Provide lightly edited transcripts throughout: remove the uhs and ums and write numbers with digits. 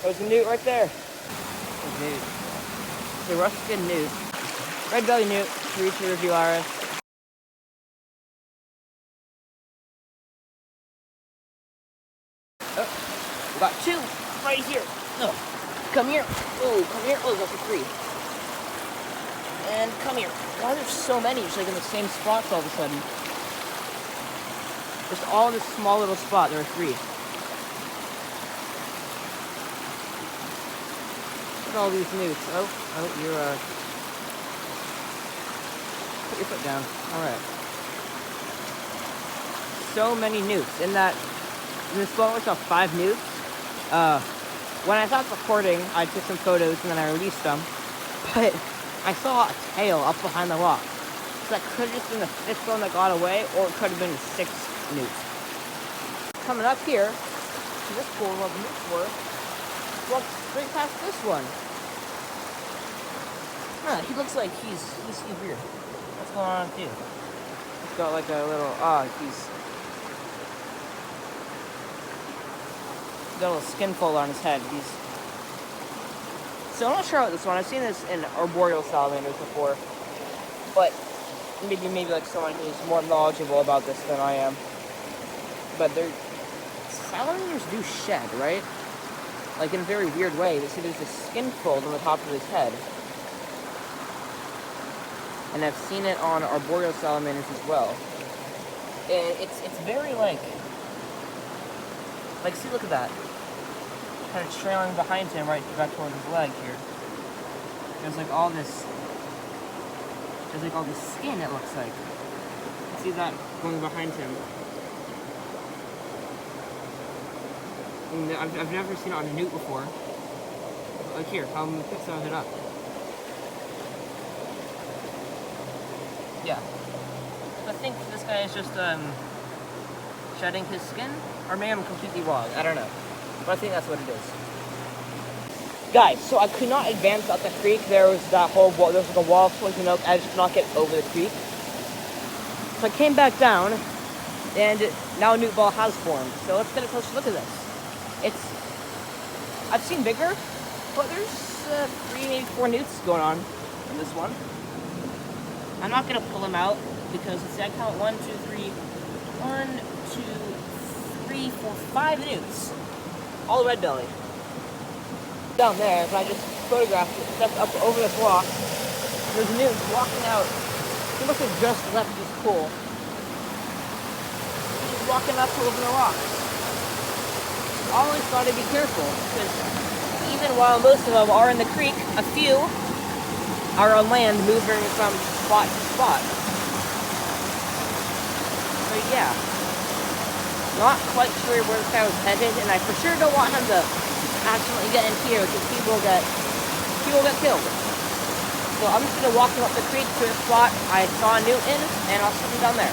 There's a newt right there. There's newt. The Ruskin newt. Red belly newt. Teresa reviewaris. Oh, we got two right here. Oh, come here. Oh, come here. Oh, that's a three. And come here. Why there's so many? Just like in the same spots all of a sudden. Just all in this small little spot. There are three. Look at all these newts. Oh, you're put your foot down. Alright. So many newts. In this spot we saw 5 newts. When I stopped recording, I took some photos and then I released them. But I saw a tail up behind the rock. So that could have just been the 5th one that got away, or it could have been the 6th newt. Coming up here to this pool where the newts were, walked straight past this one. Huh, he looks like he's weird. What's going on with you? He's got like a little, he's got a little skin fold on his head. So I'm not sure about this one. I've seen this in arboreal salamanders before, but maybe like someone who's more knowledgeable about this than I am. But salamanders do shed, right? Like in a very weird way. You see there's a skin fold on the top of his head. And I've seen it on arboreal salamanders as well. And it's very like see, look at that. Kind of trailing behind him right back towards his leg here. There's like all this skin, it looks like. See that going behind him. And I've never seen it on a newt before. Like here, I'm gonna pick some of it up. Yeah. I think this guy is just shedding his skin, or maybe I'm completely wrong. I don't know. But I think that's what it is. Guys, so I could not advance up the creek. There was that whole wall. There was like a wall of poison oak. I just could not get over the creek. So I came back down, and now a newt ball has formed. So let's get a closer look at this. I've seen bigger, but there's 3, maybe 4 newts going on in this one. I'm not gonna pull them out because let's see, I count 1, 2, 3, 1, 2, 3, 4, 5 newts. All red belly. Down there, if I just photographed it, stepped up over this rock, there's a newt walking out. He must have just left this pool. He's walking up over the rocks. Always got to be careful, because even while most of them are in the creek, a few are on land, moving from spot to spot. So yeah. Not quite sure where this guy was headed, and I for sure don't want him to accidentally get in here because people get killed. So I'm just gonna walk him up the creek to a spot I saw a newt in, and I'll sit him down there.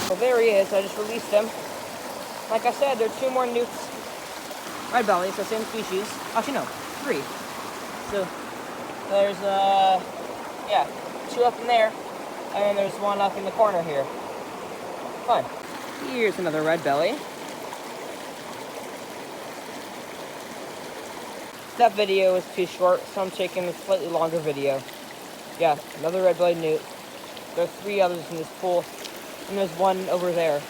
Well, there he is. I just released him. Like I said, there are 2 more newts. Red belly, so same species. Actually, no, 3. So there's 2 up in there, and then there's 1 up in the corner here. Fun. Here's another red belly. That video was too short, so I'm taking a slightly longer video. Yeah, another red belly newt. There are 3 others in this pool, and there's 1 over there.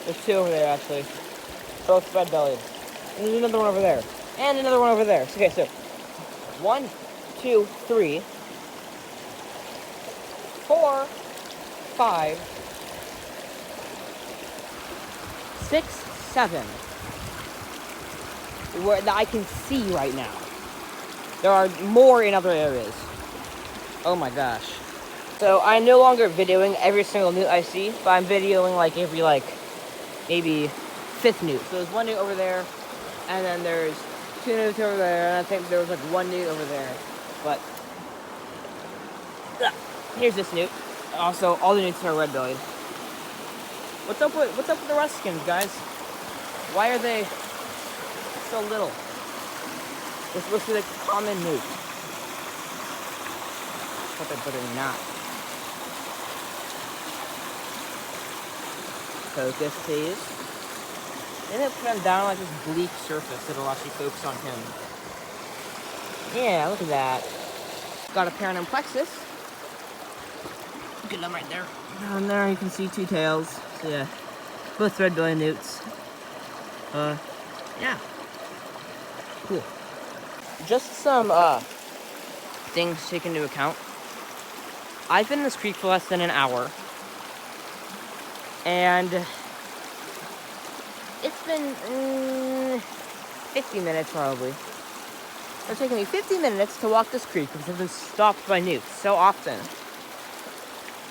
There's 2 over there, actually. Both red bellied. And there's another one over there. And another one over there. Okay, so 1, 2, 3, 4, 5, 6, 7. Where that I can see right now. There are more in other areas. Oh my gosh. So I'm no longer videoing every single newt I see, but I'm videoing like every maybe 5th newt. So there's 1 newt over there, and then there's 2 newts over there, and I think there was 1 newt over there. But here's this newt. Also, all the newts are red-bellied. What's up with the Ruskins, guys? Why are they so little? They're supposed to be like common newt. But they're not. Focus, please. And then put him down like this bleak surface that'll actually focus on him. Yeah, look at that. Got a pair on plexus. Look at them right there. Down there you can see two tails. So yeah, both red-bellied newts. Yeah. Cool. Just some things to take into account. I've been in this creek for less than an hour. And it's been 50 minutes probably. It's taken me 50 minutes to walk this creek because I've been stopped by newts so often.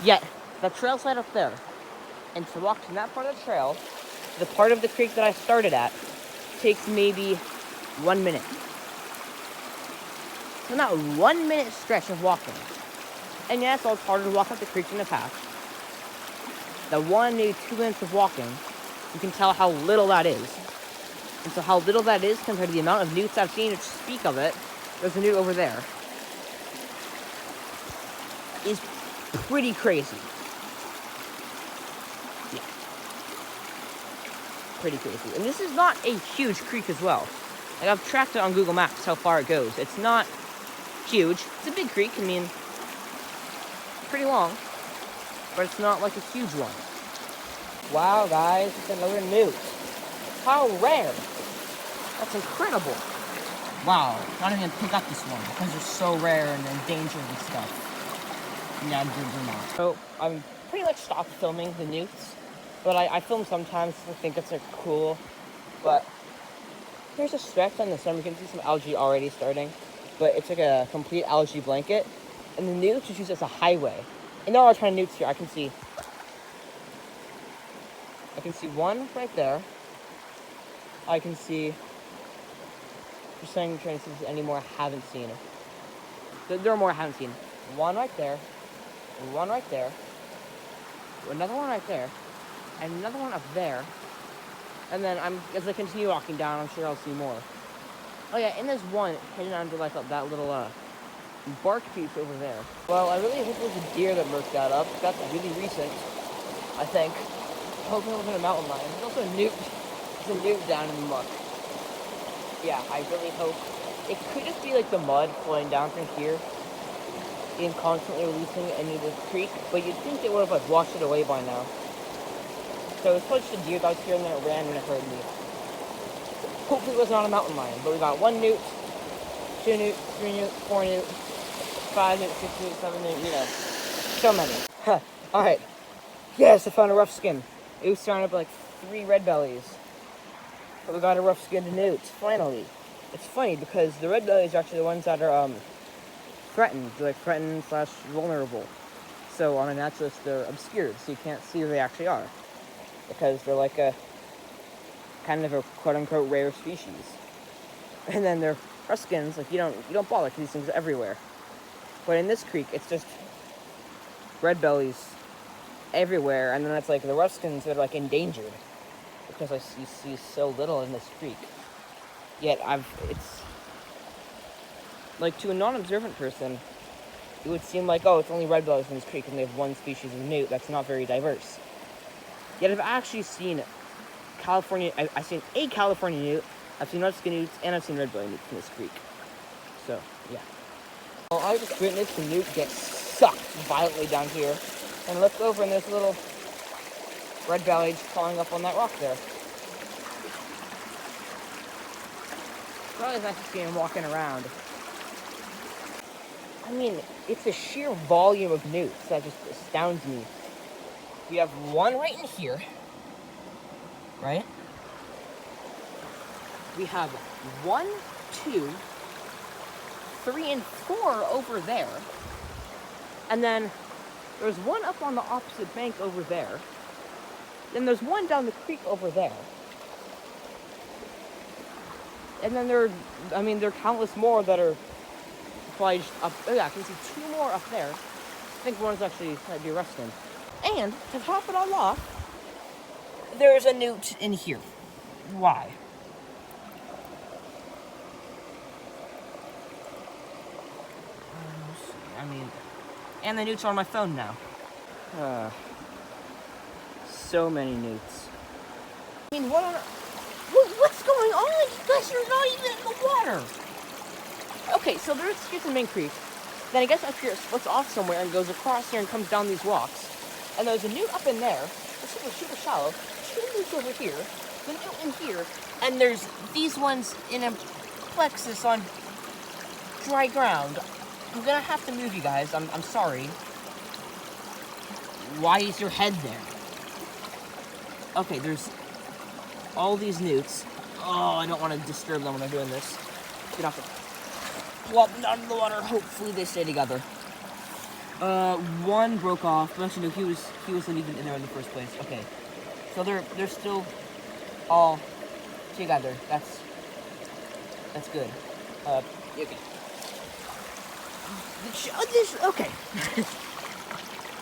Yet, the trail's right up there. And to walk from that part of the trail, to the part of the creek that I started at, takes maybe 1 minute. So not a 1 minute stretch of walking. And yes, it's harder to walk up the creek than the path. The 1 maybe 2 minutes of walking, you can tell how little that is. And so how little that is compared to the amount of newts I've seen, which speak of it, there's a newt over there, is pretty crazy. Yeah. Pretty crazy. And this is not a huge creek as well. Like, I've tracked it on Google Maps how far it goes. It's not huge. It's a big creek. I mean, pretty long. But it's not like a huge one. Wow, guys. It's another newt. How rare. That's incredible. Wow. Not even gonna pick up this one because they're so rare and endangered and stuff. Yeah, they're not. So, I'm pretty much stopped filming the newts. But I film sometimes. I think it's like cool. But here's a stretch on the sun. You can see some algae already starting. But it's like a complete algae blanket. And the newts is used as a highway. And there are a ton of newts here. I can see one right there. I can see, just saying, trying to see if there's any more I haven't seen. There are more I haven't seen. One right there, one right there, another one right there, and another one up there. And then as I continue walking down, I'm sure I'll see more. Oh yeah, and there's one hidden under like that little bark piece over there. Well, I really hope it was a deer that murked that up. That's really recent, I think. I hope it wasn't a mountain lion. There's also a newt. There's a newt down in the muck. Yeah, I really hope. It could just be like the mud flowing down from here and constantly releasing into the creek, but you'd think they would have like washed it away by now. So it's probably just a deer that was here and then it ran when it heard me. Hopefully it was not a mountain lion, but we got 1 newt, 2 newt, 3 newt, 4 newt, 5 newt, 6 newt, 7 newt, you know, so many. Huh. Alright. Yes, I found a rough skin. It was surrounded by like 3 red bellies. But we got a rough skinned newt, finally. It's funny because the red bellies are actually the ones that are threatened. They're like threatened / vulnerable. So on a naturalist, they're obscured, so you can't see who they actually are. Because they're like a kind of a quote-unquote rare species. And then their ruskins, like you don't bother because these things are everywhere. But in this creek, it's just red bellies everywhere, and then it's like the ruskins that are like endangered because you see so little in this creek. Yet it's like to a non-observant person, it would seem like, oh, it's only red bellies in this creek and they have 1 species of newt. That's not very diverse. Yet I've actually seen I've seen a California newt, I've seen red-skin newts, and I've seen red-bellied newts in this creek. So, yeah. Well, I just witnessed the newt get sucked violently down here, and look over and there's a little red-bellied crawling up on that rock there. Probably nice to see him walking around. I mean, it's the sheer volume of newts that just astounds me. We have 1 right in here, right? We have 1, 2, 3, and 4 over there. And then there's 1 up on the opposite bank over there. Then there's 1 down the creek over there. And then there are countless more that are probably just up. Oh yeah, I can see 2 more up there. I think one's actually might be rusting. And to top it all off, there's a newt in here. Why? And the newts are on my phone now. So many newts. I mean, what on earth? What's going on? You guys are not even in the water. Okay, so here's the main creek. Then I guess up here it splits off somewhere and goes across here and comes down these rocks. And there's a newt up in there. It's super shallow. Two newts over here. The newt in here. And there's these ones in a plexus on dry ground. I'm gonna have to move you guys. I'm sorry. Why is your head there? Okay, there's all these newts. Oh, I don't want to disturb them when they're doing this. Get off it. Plop them down in the water. Hopefully they stay together. One broke off. But actually, no, he wasn't even in there in the first place. Okay, so they're still all together. That's good. Okay. Okay.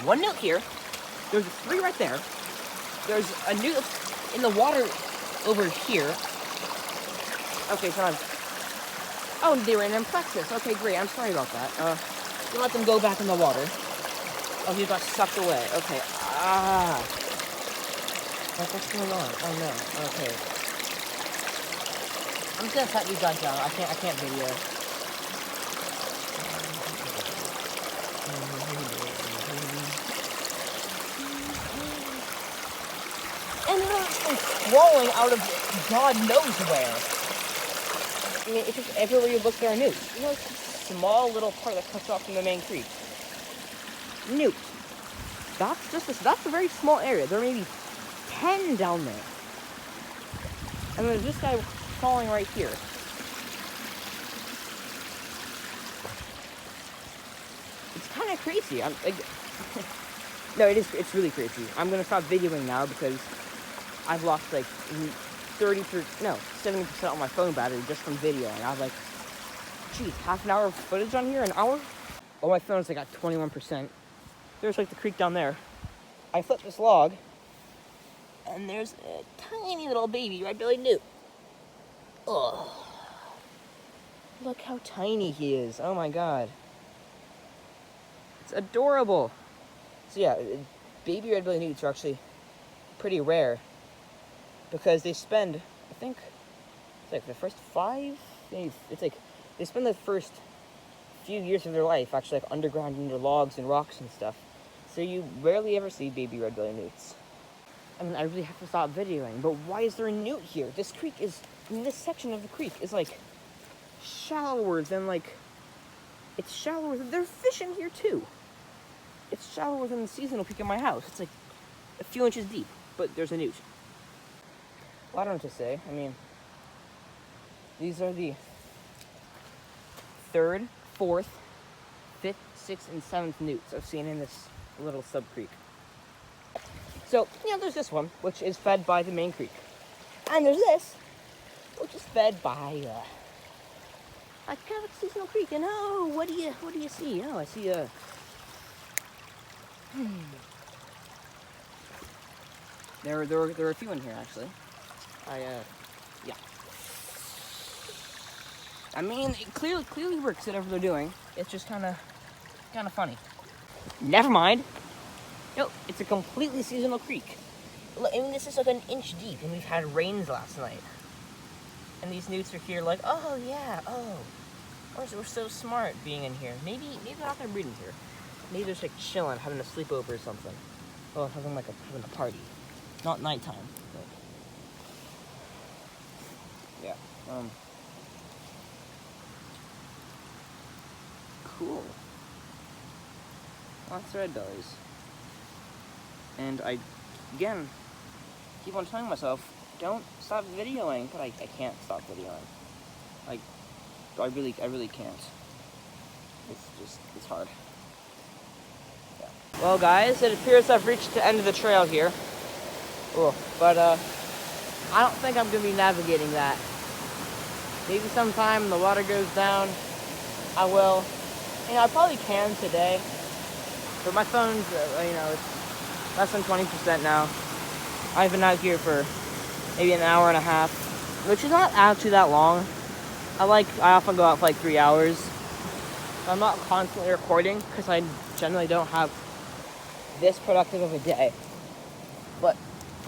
One newt here. There's 3 right there. There's a newt in the water over here. Okay, so oh, they were in plexus. Okay, great. I'm sorry about that. We'll let them go back in the water. Oh, he got sucked away. Okay. What's going on? Oh no. Okay. I'm just gonna set these guys down. I can't video. And they're crawling out of God knows where. I mean, it's just everywhere you look there are newts. You know, it's a small little part that cuts off from the main creek. Newt. That's a very small area. There may be 10 down there. And there's this guy crawling right here. It's kind of crazy. I'm like, no, it's really crazy. I'm gonna stop videoing now because I've lost like 70% on my phone battery just from videoing. I was like, geez, half an hour of footage on here, an hour? Oh, my phone's like at 21%. There's like the creek down there. I flipped this log, and there's a tiny little baby red-bellied newt. Ugh. Look how tiny he is. Oh my god. It's adorable. So yeah, baby red-bellied newts are actually pretty rare because they spend, I think, it's like the first 5, it's like, they spend the first few years of their life actually like underground under logs and rocks and stuff. So you rarely ever see baby red-bellied newts. I mean, I really have to stop videoing, but why is there a newt here? This creek is, this section of the creek is like shallower than like, it's shallower than, there's fish in here too. It's shallower than the seasonal creek in my house. It's like a few inches deep, but there's a newt. Well, I don't know what to say. I mean, these are the 3rd, 4th, 5th, 6th, and 7th newts I've seen in this little sub-creek. So, you know, there's this one, which is fed by the main creek. And there's this, which is fed by, a kind of seasonal creek. And oh, what do you see? Oh, I see There are a few in here, actually. Yeah. I mean, it clearly works, whatever they're doing. It's just kind of funny. Never mind. No, it's a completely seasonal creek. Look, I mean, this is like an inch deep, and we've had rains last night. And these newts are here like, oh, yeah, oh. We're so smart being in here. Maybe they're not gonna breed in here. Maybe they're just like chilling, having a sleepover or something. Oh, having a party. Not nighttime, but yeah. Cool. Lots of red bellies. And I, again, keep on telling myself, don't stop videoing, but I can't stop videoing. Like, I really can't. It's hard. Yeah. Well, guys, it appears I've reached the end of the trail here. Oh, but I don't think I'm gonna be navigating that. Maybe sometime the water goes down, I will. You know, I probably can today, but my phone's, it's less than 20% now. I've been out here for maybe an hour and a half, which is not actually that long. I often go out for like 3 hours. I'm not constantly recording because I generally don't have this productive of a day. But,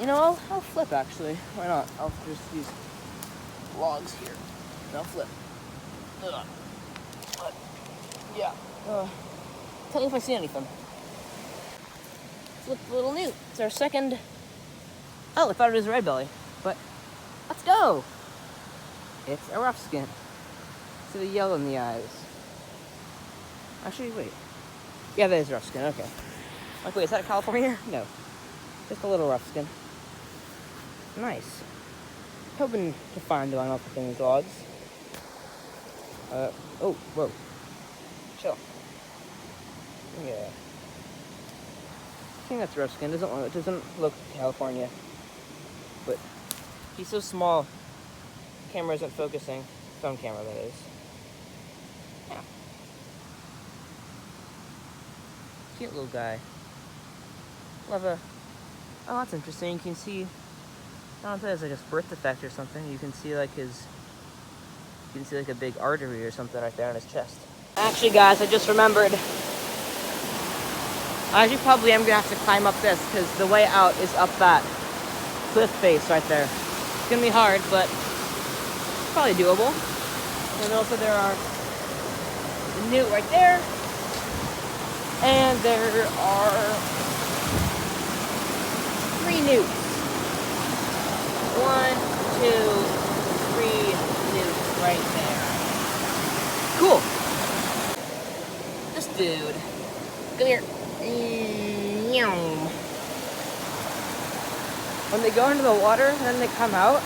you know, I'll flip actually. Why not? I'll just use logs here. And I'll flip. Yeah. Tell me if I see anything. Flip the little newt. It's our second. Oh, I thought it was a red belly, but let's go. It's a rough skin. See the yellow in the eyes. Actually, wait. Yeah, that is rough skin. Okay. Like, wait, is that a California? No. Just a little rough skin. Nice. Hoping to find one up within these logs. Oh, whoa. Chill. Yeah. I think that's rough skin. It doesn't look California. But he's so small. The camera isn't focusing. Phone camera, that is. Yeah. Cute little guy. Love a. Oh, that's interesting. You can see. I don't know if that's like a birth defect or something. You can see like his. You can see like a big artery or something right there on his chest. Actually, guys, I just remembered. I actually probably am gonna have to climb up this because the way out is up that cliff face right there. It's gonna be hard, but probably doable. And also there are the newt right there. And there are 3 newts. 1, 2, 3 newts right there. Cool. This dude. Come here. When they go into the water and then they come out,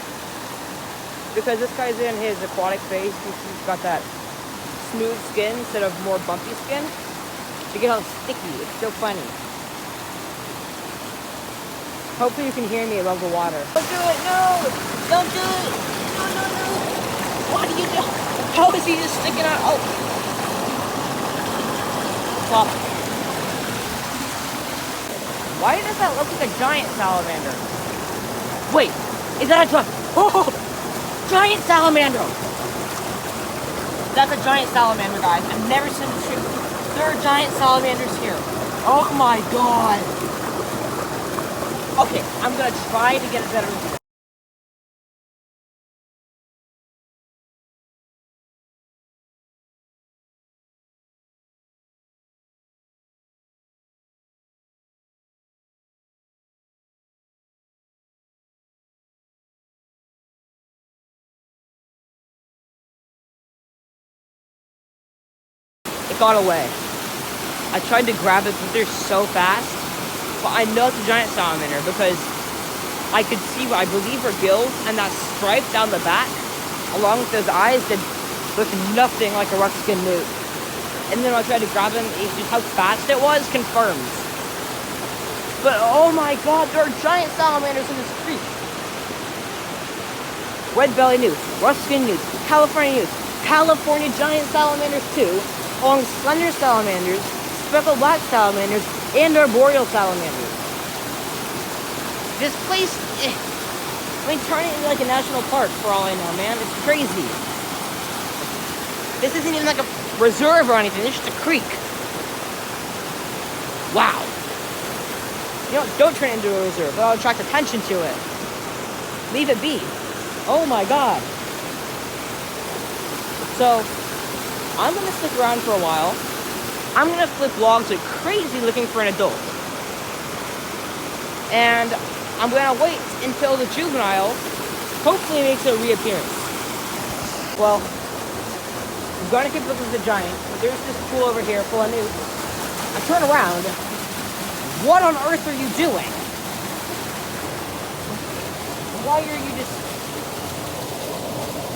because this guy's in his aquatic phase, he's got that smooth skin instead of more bumpy skin. You get all sticky. It's so funny. Hopefully you can hear me above the water. Don't do it! No! Don't do it! No, no, no! What do you do? How is he just sticking out? Oh! Well, why does that look like a giant salamander? Wait, is that a giant? Oh! Giant salamander! That's a giant salamander, guys. I've never seen the truth. There are giant salamanders here. Oh my god. Okay, I'm gonna try to get a better view. It got away. I tried to grab it, but they're so fast. But I know it's a giant salamander because I could see what I believe are gills, and that stripe down the back, along with those eyes, that looked nothing like a rough-skinned newt. And then when I tried to grab him, just how fast it was confirmed. But oh my god, there are giant salamanders in this creek. Red belly newt, rough-skinned newt, California newt, California giant salamanders too, along slender salamanders, speckled black salamanders, and arboreal salamanders. This place, turn it into like a national park for all I know, man. It's crazy. This isn't even like a reserve or anything. It's just a creek. Wow. You know, don't turn it into a reserve. That'll attract attention to it. Leave it be. Oh my god. So, I'm going to stick around for a while. I'm going to flip logs like crazy looking for an adult. And I'm going to wait until the juvenile hopefully makes a reappearance. Well, I'm going to keep looking for the giant. But there's this pool over here full of newts. I turn around. What on earth are you doing? Why are you just...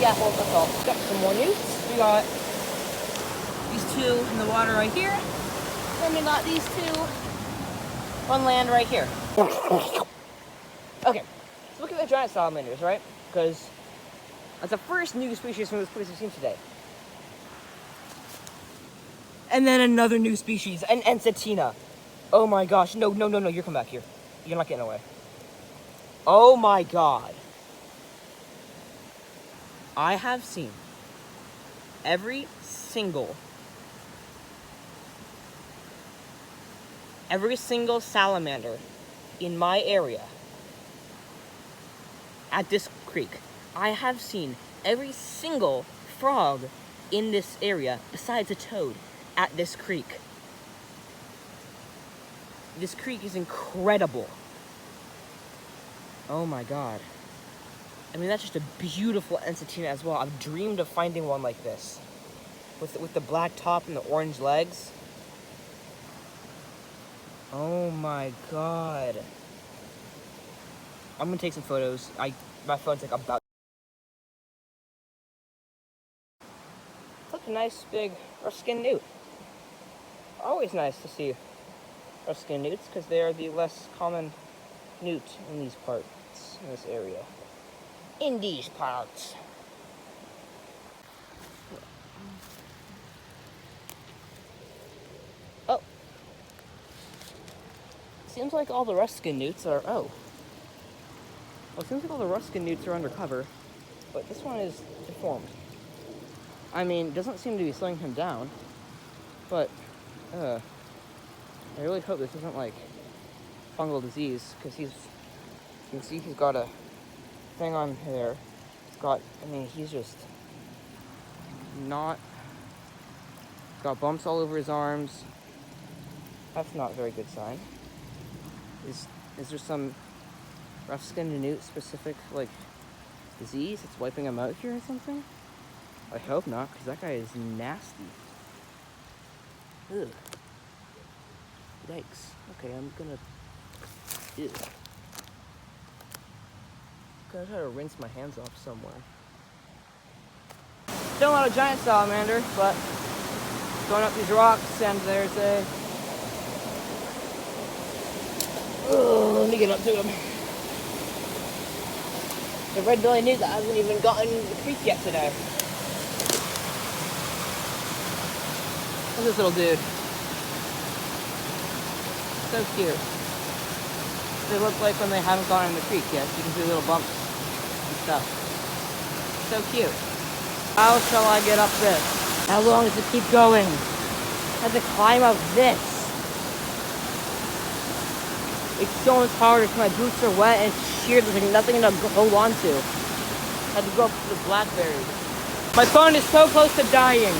Yeah, well, that's all. Got some more newts. We got these 2 in the water right here. Then we got these 2 on land right here. Okay, let's look at the giant salamanders, right? Because that's the first new species from this place we've seen today. And then another new species, an Ensatina. Oh my gosh, no, you're coming back here. You're not getting away. Oh my god. I have seen every single salamander in my area at this creek. I have seen every single frog in this area, besides a toad, at this creek. This creek is incredible. Oh my god. I mean, that's just a beautiful ensatina as well. I've dreamed of finding one like this. With the black top and the orange legs. Oh my god. I'm gonna take some photos. My phone's like about. Look, a nice big Ruskin newt. Always nice to see Ruskin newts because they are the less common newt in these parts, in this area. In these parts. Oh. Seems like all the Ruskin newts are, Well, it seems like all the Ruskin newts are undercover, but this one is deformed. I mean, it doesn't seem to be slowing him down, but, I really hope this isn't, like, fungal disease, because you can see he's got a thing on there. He's just got bumps all over his arms. That's not a very good sign. Is there some Ruskin newt specific, like, disease that's wiping him out here or something? I hope not, because that guy is nasty. Ugh. Yikes. Okay, I'm gonna... Ew. Gonna try to rinse my hands off somewhere. Still not a giant salamander, but going up these rocks, and there's a... Oh, let me get up to him. The red-bellied newt that hasn't even gotten the creek yet today. Look at this little dude. So cute. They look like when they haven't gone in the creek yet. You can see little bumps and stuff. So cute. How shall I get up this? How long does it keep going? I have to climb up this. It's so much harder because my boots are wet and it's sheer. There's like nothing to hold on to. I had to go up to the blackberries. My phone is so close to dying.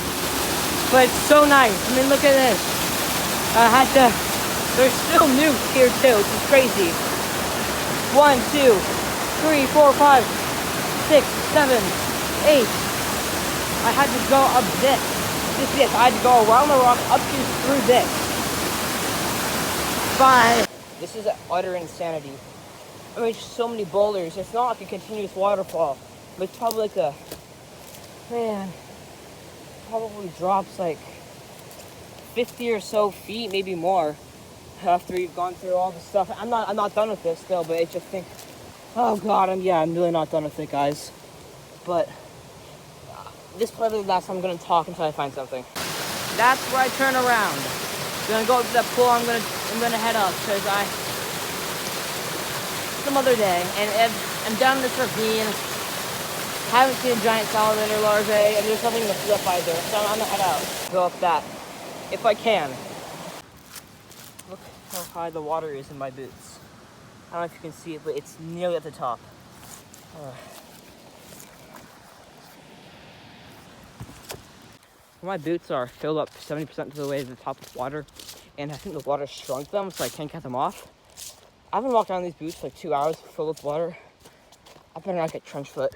But it's so nice. I mean, look at this. There's still newts here too, which is crazy. 1, 2, 3, 4, 5, 6, 7, 8. I had to go up this. I had to go around the rock, up to through this. 5. This is utter insanity. I mean, just so many boulders. It's not like a continuous waterfall. But it's probably like probably drops like 50 or so feet, maybe more, after you've gone through all the stuff. I'm not done with this still, but I just think, oh god, I'm really not done with it, guys. But this is probably the last time I'm gonna talk until I find something. That's where I turn around. I'm gonna go to that pool. I'm gonna head up because some other day, and I'm down this ravine. Haven't seen a giant salamander larvae, and there's nothing in the flip either, so I'm gonna head out. Go up that, if I can. Look how high the water is in my boots. I don't know if you can see it, but it's nearly at the top. My boots are filled up 70% of the way to the top with water, and I think the water shrunk them, so I can't get them off. I've been walking down these boots for like 2 hours full of water. I better not get trench foot.